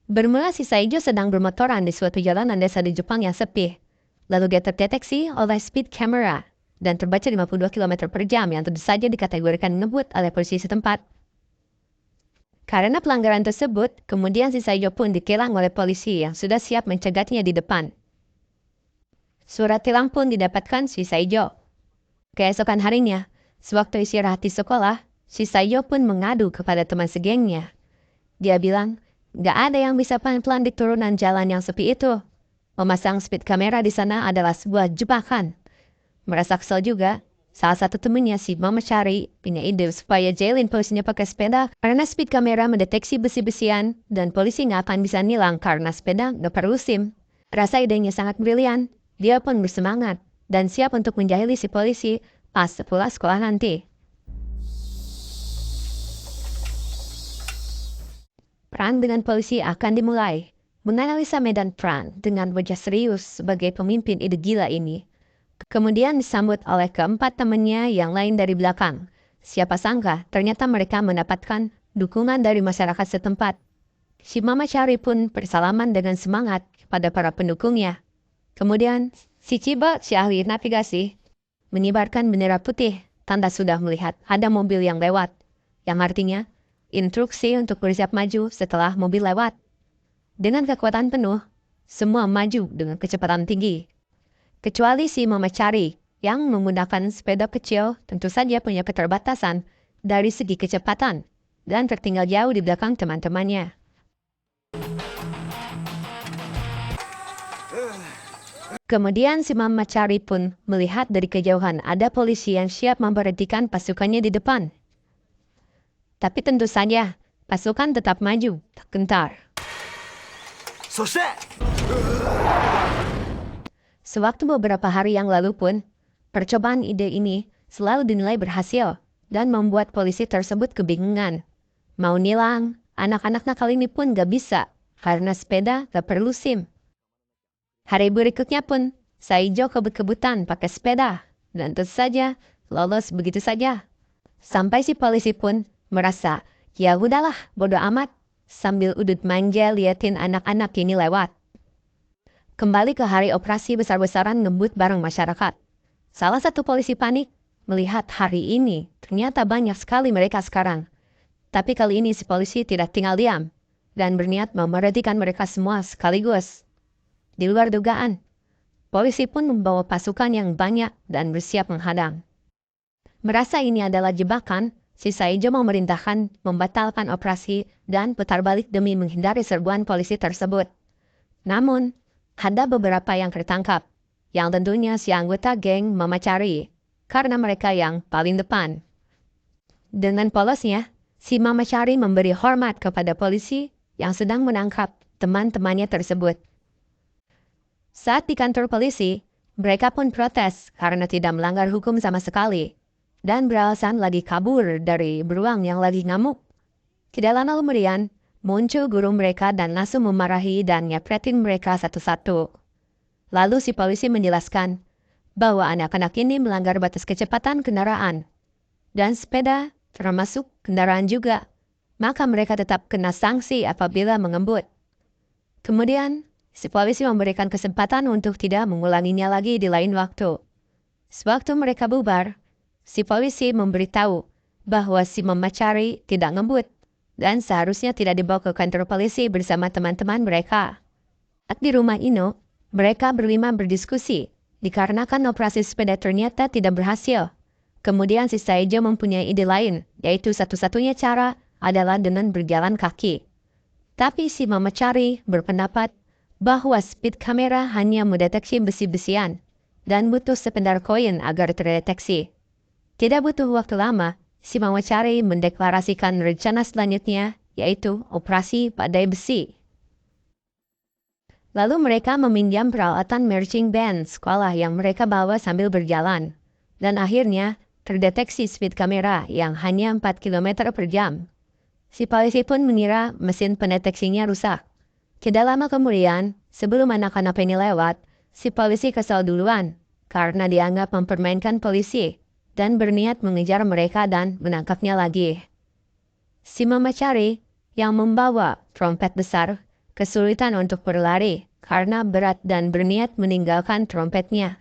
Bermula si Saijo sedang bermotoran di suatu jalanan desa di Jepang yang sepi. Lalu dia terdeteksi oleh speed camera dan terbaca 52 km per jam yang tentu saja dikategorikan ngebut oleh polisi setempat. Karena pelanggaran tersebut, kemudian si Saijo pun ditilang oleh polisi yang sudah siap mencegatnya di depan. Surat tilang pun didapatkan si Saijo. Keesokan harinya, sewaktu istirahat di sekolah, si Saijo pun mengadu kepada teman segengnya. Dia bilang, gak ada yang bisa pelan-pelan di turunan jalan yang sepi itu. Memasang speed kamera di sana adalah sebuah jebakan. Merasa kesal juga, salah satu temannya si Mama Cari punya ide supaya jailin polisinya pakai sepeda karena speed kamera mendeteksi besi-besian dan polisi nggak akan bisa nilang karena sepeda nggak perlu SIM. Rasa idenya sangat brilian. Dia pun bersemangat dan siap untuk menjahili si polisi pas pulang sekolah nanti. Perang dengan polisi akan dimulai. Menganalisa medan perang dengan wajah serius sebagai pemimpin ide gila ini. Kemudian disambut oleh keempat temannya yang lain dari belakang. Siapa sangka ternyata mereka mendapatkan dukungan dari masyarakat setempat. Si Mama Cari pun bersalaman dengan semangat kepada para pendukungnya. Kemudian si Chiba, si ahli navigasi, menyebarkan bendera putih tanda sudah melihat ada mobil yang lewat. Yang artinya instruksi untuk bersiap maju setelah mobil lewat. Dengan kekuatan penuh, semua maju dengan kecepatan tinggi. Kecuali si Mama Cari yang menggunakan sepeda kecil tentu saja punya keterbatasan dari segi kecepatan dan tertinggal jauh di belakang teman-temannya. Kemudian si Mama Cari pun melihat dari kejauhan ada polisi yang siap memberhentikan pasukannya di depan. Tapi tentu saja, pasukan tetap maju, tak gentar. Sewaktu beberapa hari yang lalu pun, percobaan ide ini selalu dinilai berhasil dan membuat polisi tersebut kebingungan. Mau nilang, anak-anak nakal ini pun gak bisa karena sepeda gak perlu SIM. Hari berikutnya pun, Saijo kebut-kebutan pakai sepeda dan tentu saja lolos begitu saja. Sampai si polisi pun merasa, ya udahlah, bodo amat, sambil udut manja liatin anak-anak ini lewat. Kembali ke hari operasi besar-besaran ngebut bareng masyarakat. Salah satu polisi panik melihat hari ini ternyata banyak sekali mereka sekarang. Tapi kali ini si polisi tidak tinggal diam dan berniat memberhentikan mereka semua sekaligus. Di luar dugaan, polisi pun membawa pasukan yang banyak dan bersiap menghadang. Merasa ini adalah jebakan, si Saijo memerintahkan membatalkan operasi dan putar balik demi menghindari serbuan polisi tersebut. Namun, ada beberapa yang tertangkap, yang tentunya si anggota geng Mama Cari, karena mereka yang paling depan. Dengan polosnya, si Mama Cari memberi hormat kepada polisi yang sedang menangkap teman-temannya tersebut. Saat di kantor polisi, mereka pun protes karena tidak melanggar hukum sama sekali dan beralasan lagi kabur dari beruang yang lagi ngamuk. Tidak lama kemudian, muncul guru mereka dan langsung memarahi dan nyepretin mereka satu-satu. Lalu si polisi menjelaskan bahwa anak-anak ini melanggar batas kecepatan kendaraan dan sepeda termasuk kendaraan juga, maka mereka tetap kena sanksi apabila mengebut. Kemudian, si polisi memberikan kesempatan untuk tidak mengulanginya lagi di lain waktu. Sewaktu mereka bubar, si polisi memberitahu bahwa si Mama Cari tidak ngebut dan seharusnya tidak dibawa ke kantor polisi bersama teman-teman mereka. Di rumah Ino, mereka berlima berdiskusi dikarenakan operasi sepeda ternyata tidak berhasil. Kemudian si Saijo mempunyai ide lain, yaitu satu-satunya cara adalah dengan berjalan kaki. Tapi si Mama Cari berpendapat bahwa speed kamera hanya mendeteksi besi-besian dan butuh sependar koin agar terdeteksi. Tidak butuh waktu lama, si Mama Cari mendeklarasikan rencana selanjutnya, yaitu operasi badai besi. Lalu mereka meminjam peralatan marching band sekolah yang mereka bawa sambil berjalan. Dan akhirnya terdeteksi speed kamera yang hanya 4 km per jam. Si polisi pun mengira mesin pendeteksinya rusak. Tidak lama kemudian, sebelum anak-anak ini lewat, si polisi kesal duluan karena dianggap mempermainkan polisi dan berniat mengejar mereka dan menangkapnya lagi. Si Mama Cari yang membawa trompet besar kesulitan untuk berlari karena berat dan berniat meninggalkan trompetnya.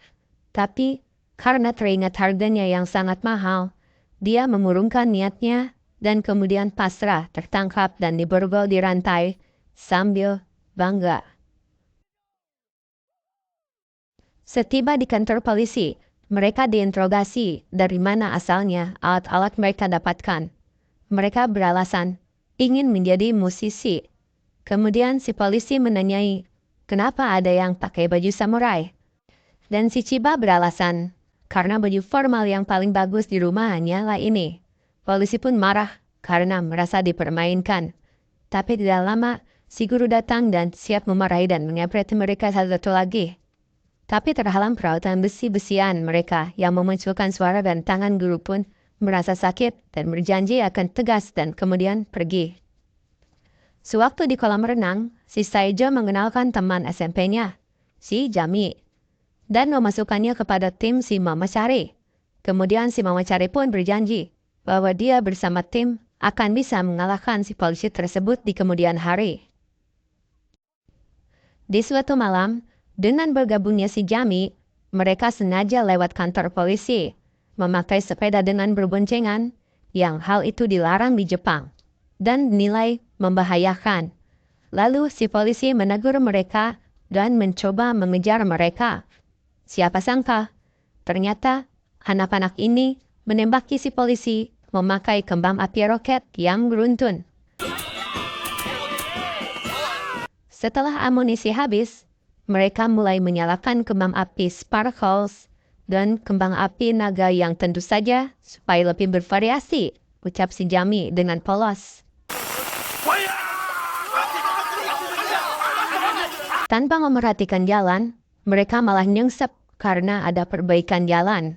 Tapi karena teringat harganya yang sangat mahal, dia mengurungkan niatnya dan kemudian pasrah, tertangkap dan diborgol di rantai sambil bangga. Setiba di kantor polisi, mereka diinterogasi dari mana asalnya alat-alat mereka dapatkan. Mereka beralasan ingin menjadi musisi. Kemudian si polisi menanyai, kenapa ada yang pakai baju samurai? Dan si Chiba beralasan, karena baju formal yang paling bagus di rumah hanyalah ini. Polisi pun marah karena merasa dipermainkan. Tapi tidak lama, si guru datang dan siap memarahi dan mengepreti mereka satu lagi. Tapi terhalang peralatan besi-besian mereka yang memunculkan suara dan tangan guru pun merasa sakit dan berjanji akan tegas dan kemudian pergi. Sewaktu di kolam renang, si Saijo mengenalkan teman SMP-nya, si Jami, dan memasukkannya kepada tim si Mamachari. Kemudian si Mamachari pun berjanji bahwa dia bersama tim akan bisa mengalahkan si polisi tersebut di kemudian hari. Di suatu malam, dengan bergabungnya si Jami, mereka sengaja lewat kantor polisi, memakai sepeda dengan berboncengan, yang hal itu dilarang di Jepang, dan dinilai membahayakan. Lalu si polisi menegur mereka dan mencoba mengejar mereka. Siapa sangka, ternyata anak-anak ini menembaki si polisi memakai kembang api roket yang beruntun. Setelah amunisi habis, mereka mulai menyalakan kembang api sparkles dan kembang api naga yang tentu saja supaya lebih bervariasi, ucap si Jami dengan polos. Tanpa memerhatikan jalan, mereka malah nyengsep karena ada perbaikan jalan.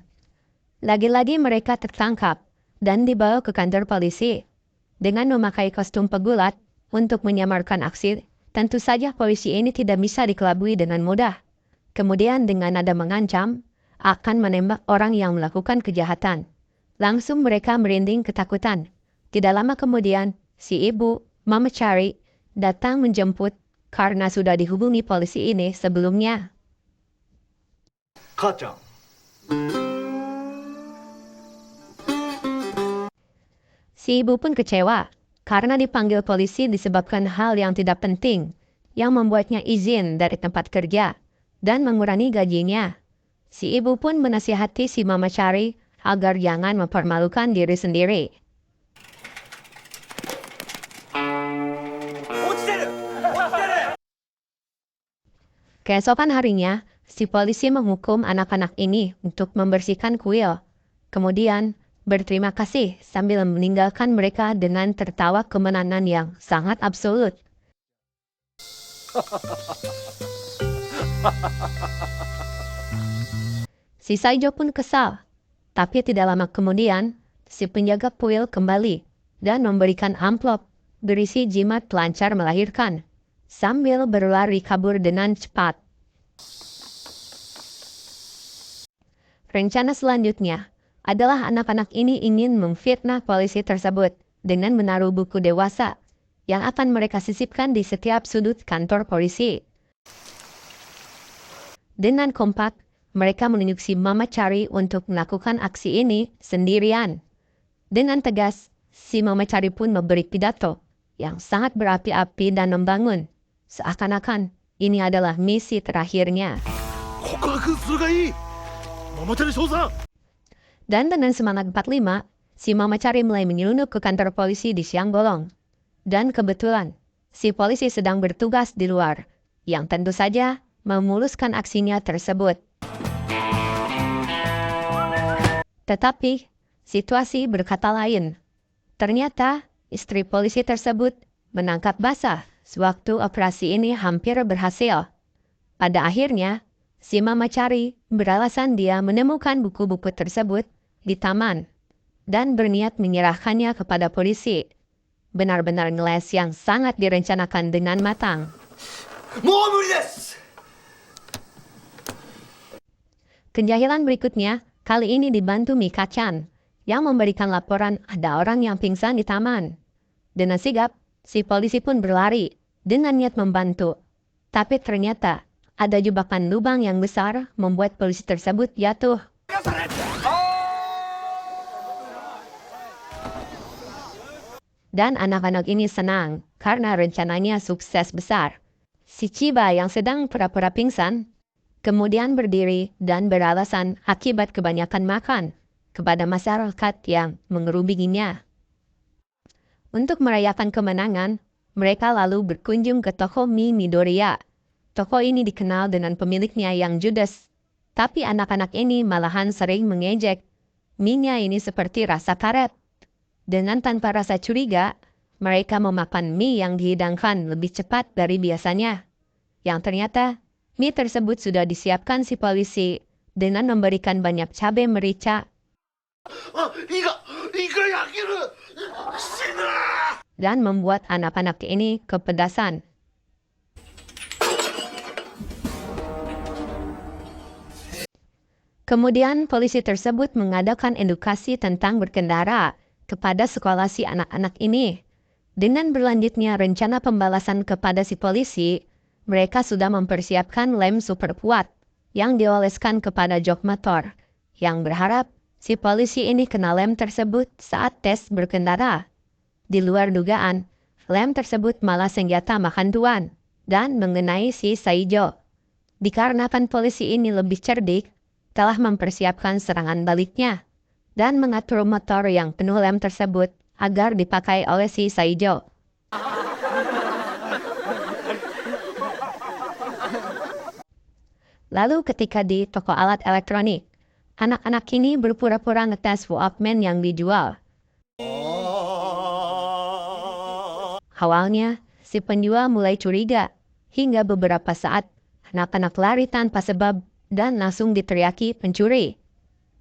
Lagi-lagi mereka tertangkap dan dibawa ke kantor polisi. Dengan memakai kostum pegulat untuk menyamarkan aksi, tentu saja polisi ini tidak bisa dikelabui dengan mudah. Kemudian dengan nada mengancam, akan menembak orang yang melakukan kejahatan. Langsung mereka merinding ketakutan. Tidak lama kemudian, si ibu, Mamachari, datang menjemput karena sudah dihubungi polisi ini sebelumnya. Kacang. Si ibu pun kecewa karena dipanggil polisi disebabkan hal yang tidak penting yang membuatnya izin dari tempat kerja dan mengurangi gajinya. Si ibu pun menasihati si Mamachari agar jangan mempermalukan diri sendiri. Keesokan harinya, si polisi menghukum anak-anak ini untuk membersihkan kuil. Kemudian, berterima kasih sambil meninggalkan mereka dengan tertawa kemenangan yang sangat absolut. Si Saijo pun kesal. Tapi tidak lama kemudian, si penjaga kuil kembali dan memberikan amplop berisi jimat pelancar melahirkan, sambil berlari kabur dengan cepat. Rencana selanjutnya adalah anak-anak ini ingin memfitnah polisi tersebut dengan menaruh buku dewasa yang akan mereka sisipkan di setiap sudut kantor polisi. Dengan kompak, mereka menunjuk si Mamachari untuk melakukan aksi ini sendirian. Dengan tegas, si Mamachari pun memberi pidato yang sangat berapi-api dan membangun. Seakan-akan ini adalah misi terakhirnya. Dan dengan semangat 45, si Mamachari mulai menyelundup ke kantor polisi di siang bolong. Dan kebetulan, si polisi sedang bertugas di luar, yang tentu saja memuluskan aksinya tersebut. Tetapi, situasi berkata lain. Ternyata, istri polisi tersebut menangkap basah sewaktu operasi ini hampir berhasil. Pada akhirnya, si Mamachari beralasan dia menemukan buku-buku tersebut di taman dan berniat menyerahkannya kepada polisi. Benar-benar ngeles yang sangat direncanakan dengan matang. Kejahilan berikutnya kali ini dibantu Mika-chan yang memberikan laporan ada orang yang pingsan di taman. Dengan sigap, si polisi pun berlari dengan niat membantu. Tapi ternyata ada jebakan lubang yang besar membuat polisi tersebut jatuh. Dan anak-anak ini senang karena rencananya sukses besar. Si Chiba yang sedang pura-pura pingsan kemudian berdiri dan beralasan akibat kebanyakan makan kepada masyarakat yang mengerubiginya. Untuk merayakan kemenangan, mereka lalu berkunjung ke toko mie Midoriya. Toko ini dikenal dengan pemiliknya yang judes, tapi anak-anak ini malahan sering mengejek. Mie-nya ini seperti rasa karet. Dengan tanpa rasa curiga, mereka memakan mie yang dihidangkan lebih cepat dari biasanya. Yang ternyata, mie tersebut sudah disiapkan si polisi dengan memberikan banyak cabai merica dan membuat anak-anak ini kepedasan. Kemudian polisi tersebut mengadakan edukasi tentang berkendara kepada sekolah si anak-anak ini. Dengan berlanjutnya rencana pembalasan kepada si polisi, mereka sudah mempersiapkan lem super kuat yang dioleskan kepada jok motor, yang berharap si polisi ini kena lem tersebut saat tes berkendara. Di luar dugaan, lem tersebut malah senjata makan tuan dan mengenai si Saijo. Dikarenakan polisi ini lebih cerdik, telah mempersiapkan serangan baliknya dan mengatur motor yang penuh lem tersebut agar dipakai oleh si Saijo. Lalu ketika di toko alat elektronik, anak-anak ini berpura-pura ngetes Walkman yang dijual. Awalnya, si penjual mulai curiga, hingga beberapa saat anak-anak lari tanpa sebab dan langsung diteriaki pencuri.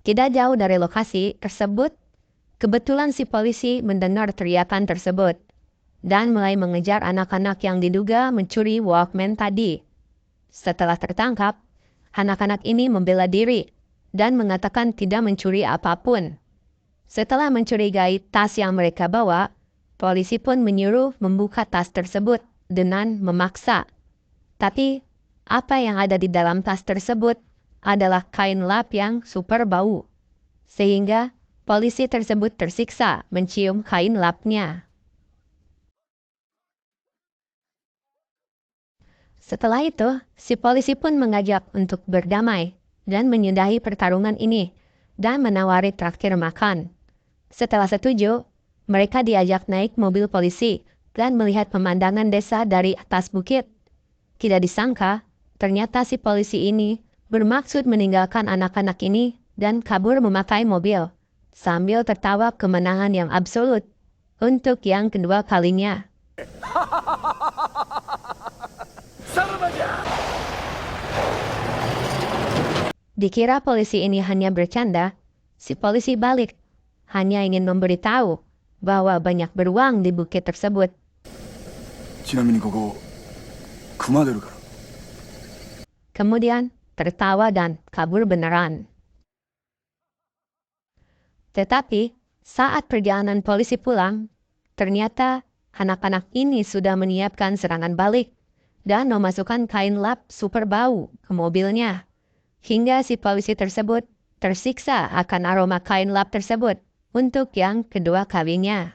Tidak jauh dari lokasi tersebut, kebetulan si polisi mendengar teriakan tersebut dan mulai mengejar anak-anak yang diduga mencuri Walkman tadi. Setelah tertangkap, anak-anak ini membela diri dan mengatakan tidak mencuri apapun. Setelah mencurigai tas yang mereka bawa, polisi pun menyuruh membuka tas tersebut dengan memaksa. Tapi, apa yang ada di dalam tas tersebut adalah kain lap yang super bau. Sehingga, polisi tersebut tersiksa mencium kain lapnya. Setelah itu, si polisi pun mengajak untuk berdamai dan menyudahi pertarungan ini dan menawari traktir makan. Setelah setuju, mereka diajak naik mobil polisi dan melihat pemandangan desa dari atas bukit. Tidak disangka, ternyata si polisi ini bermaksud meninggalkan anak-anak ini dan kabur memakai mobil, sambil tertawa kemenangan yang absolut untuk yang kedua kalinya. Dikira polisi ini hanya bercanda, si polisi balik, hanya ingin memberitahu bahwa banyak beruang di bukit tersebut. Kemudian tertawa dan kabur beneran. Tetapi saat perjalanan polisi pulang, ternyata anak-anak ini sudah menyiapkan serangan balik dan memasukkan kain lap super bau ke mobilnya. Hingga si polisi tersebut tersiksa akan aroma kain lap tersebut untuk yang kedua kalinya.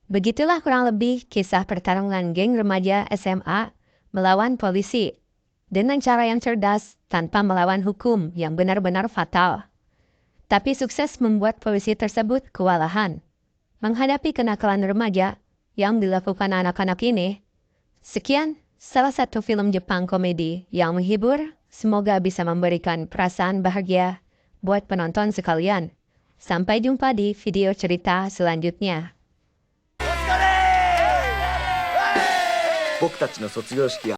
Begitulah kurang lebih kisah pertarungan geng remaja SMA melawan polisi dengan cara yang cerdas tanpa melawan hukum yang benar-benar fatal. Tapi sukses membuat polisi tersebut kewalahan menghadapi kenakalan remaja yang dilakukan anak-anak ini. Sekian salah satu film Jepang komedi yang menghibur. Semoga bisa memberikan perasaan bahagia buat penonton sekalian. Sampai jumpa di video cerita selanjutnya. 僕たちの卒業式や